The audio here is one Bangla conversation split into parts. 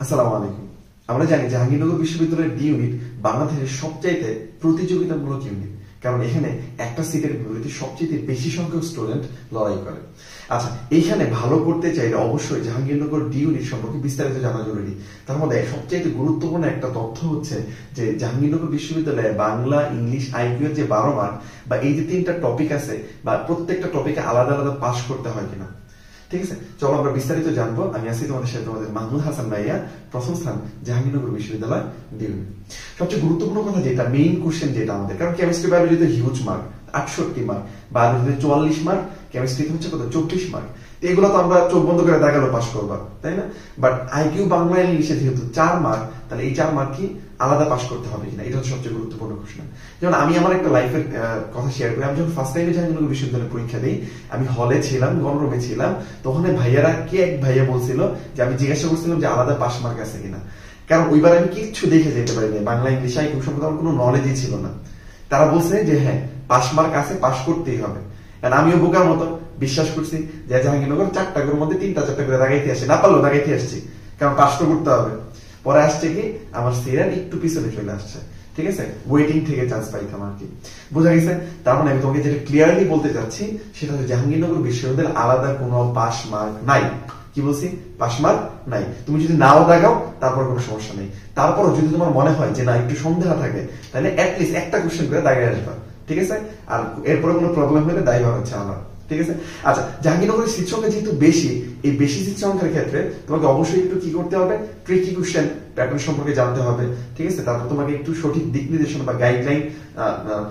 আসসালামু আলাইকুম। আমরা জানি জাহাঙ্গীরনগর বিশ্ববিদ্যালয়ের ডি ইউনিট বাংলাদেশের সবচাইতে প্রতিযোগিতামূলক ইউনিট, কারণ এখানে একটা সিটের বিপরীতে সবচেয়ে বেশি সংখ্যক স্টুডেন্ট লড়াই করে। আচ্ছা, এইখানে ভালো করতে চাইলে অবশ্যই জাহাঙ্গীরনগর ডি ইউনিট সম্পর্কে বিস্তারিত জানা জরুরি। তার মধ্যে সবচেয়ে গুরুত্বপূর্ণ একটা তথ্য হচ্ছে যে জাহাঙ্গীরনগর বিশ্ববিদ্যালয়ে বাংলা, ইংলিশ, আইকিউ এর যে 12 মার্ক বা এই যে 3টা টপিক আছে, বা প্রত্যেকটা টপিকে আলাদা আলাদা পাস করতে হয় কিনা। ঠিক আছে, চলো আমরা বিস্তারিত জানবো। আমি আছি তোমাদের সাথে, তোমাদের মাহমুদ হাসান ভাইয়া, প্রথম স্থান জাহাঙ্গীরনগর বিশ্ববিদ্যালয় ডি ইউনিট। সবচেয়ে গুরুত্বপূর্ণ কথা যেটা, মেইন কোশ্চেন যেটা আমাদের, কারণ কেমিস্ট্রি বায়োলজিতে হিউজ মার্ক 68 মার্ক, বায়োলজিতে 44 মার্ক, কেমিস্ট্রিতে হচ্ছে কত 24 মার্ক। এগুলো তো আমরা চোখ বন্ধ করে দেখালো পাস করবা, তাই না? বাট আইকিউ বাংলা ইংলিশে যেহেতু 4 মার্ক, তাহলে এই 4 মার্ক কি আলাদা পাস করতে হবে কিনা, এটা হচ্ছে সবচেয়ে গুরুত্বপূর্ণ প্রশ্ন। যেমন আমি আমার একটা লাইফের কথা শেয়ার করি। আমি যখন ফার্স্ট টাইমে জাহাঙ্গীরনগর বিশ্ববিদ্যালয়ে পরীক্ষা দিই, আমি হলে ছিলাম, গণরুমে ছিলাম। তখন ভাইয়ারা এক ভাইয়া বলছিল যে, আমি জিজ্ঞাসা করছিলাম যে আলাদা পাস মার্ক আছে কিনা, কারণ ওইবার আমি কিচ্ছু দেখে যেতে পারিনি, বাংলা ইংলিশ আইকিউ সম্পর্কে আমার কোনো নলেজই ছিল না। তারা বলছে যে হ্যাঁ পাস মার্ক আছে, পাস করতেই হবে। কারণ আমিও বোকার মতো বিশ্বাস করছি যে জাহাঙ্গীরনগর 4টা করে মধ্যে 3টা-4টা করে দাগাইতে আসি, না পারলেও দাগাইতে আসছি, কারণ পাস তো করতে হবে। পরে আসছে কি আমার সিরিয়াল একটু পিছনে চলে আসছে, ঠিক আছে, ওয়েটিং থেকে চান্স পাইতাম আর কি। বোঝা গেছে? তার মানে আমি তোমাকে যেটা ক্লিয়ারলি বলতে চাচ্ছি সেটা হচ্ছে জাহাঙ্গীরনগর বিশ্ববিদ্যালয়ের আলাদা কোনো পাস মার্ক নাই। কি বলছি? পাস মার্ক নাই। তুমি যদি নাও দাগাও তারপর কোনো সমস্যা নেই। তারপরও যদি তোমার মনে হয় যে না একটু সন্দেহ থাকে, তাহলে অ্যাটলিস্ট একটা কোশ্চেন করে দাগাই আসবা, ঠিক আছে? আর এরপরে কোনো প্রবলেম হলে দায়ভার হচ্ছে আমার, ঠিক আছে? আচ্ছা, জাহাঙ্গীরনগরের সিট সংখ্যা যেহেতু বেশি, এই বেশি সিট সংখ্যার ক্ষেত্রে তোমাকে অবশ্যই একটু কি করতে হবে, ট্রিকি কোশ্চেন প্যাটার্ন সম্পর্কে জানতে হবে, ঠিক আছে? তারপর তোমাকে একটু সঠিক দিক নির্দেশনা বা গাইডলাইন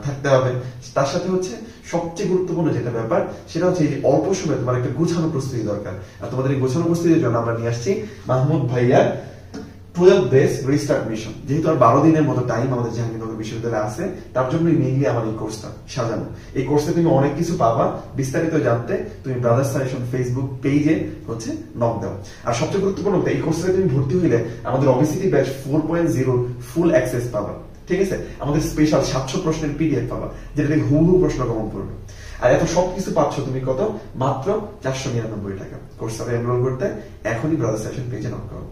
থাকতে হবে। তার সাথে হচ্ছে সবচেয়ে গুরুত্বপূর্ণ যেটা ব্যাপার, সেটা হচ্ছে এই যে অল্প সময়ে তোমার একটা গোছানো প্রস্তুতি দরকার। আর তোমাদের এই গোছানো প্রস্তুতির জন্য আমরা নিয়ে আসছি মাহমুদ ভাইয়ার 12 ডেজ রিস্টার্ট মিশন। যেহেতু আর 12 দিনের মতো টাইম আমাদের জাহাঙ্গীরনগর বিশ্ববিদ্যালয়ে আছে, তার জন্যই মেইনলি আমার এই কোর্সটা সাজানো। এই কোর্সে তুমি অনেক কিছু পাবা। বিস্তারিত জানতে তুমি ব্রাদার্স সাজেশন ফেসবুক পেজে হচ্ছে নক দাও। আর সবচেয়ে গুরুত্বপূর্ণ, এই কোর্সে তুমি ভর্তি হইলে আমাদের অবিসিটি ব্যাচ 4.0 ফুল অ্যাক্সেস পাবা, ঠিক আছে? আমাদের স্পেশাল 700 প্রশ্নের পিডিএফ পাবা, যেটা থেকে হুবহু প্রশ্ন কমন পড়বে। আর এত সবকিছু পাচ্ছ তুমি কত? মাত্র 499 টাকা। কোর্সে এনরোল করতে এখনই ব্রাদার্স সাজেশন পেজে নক করো।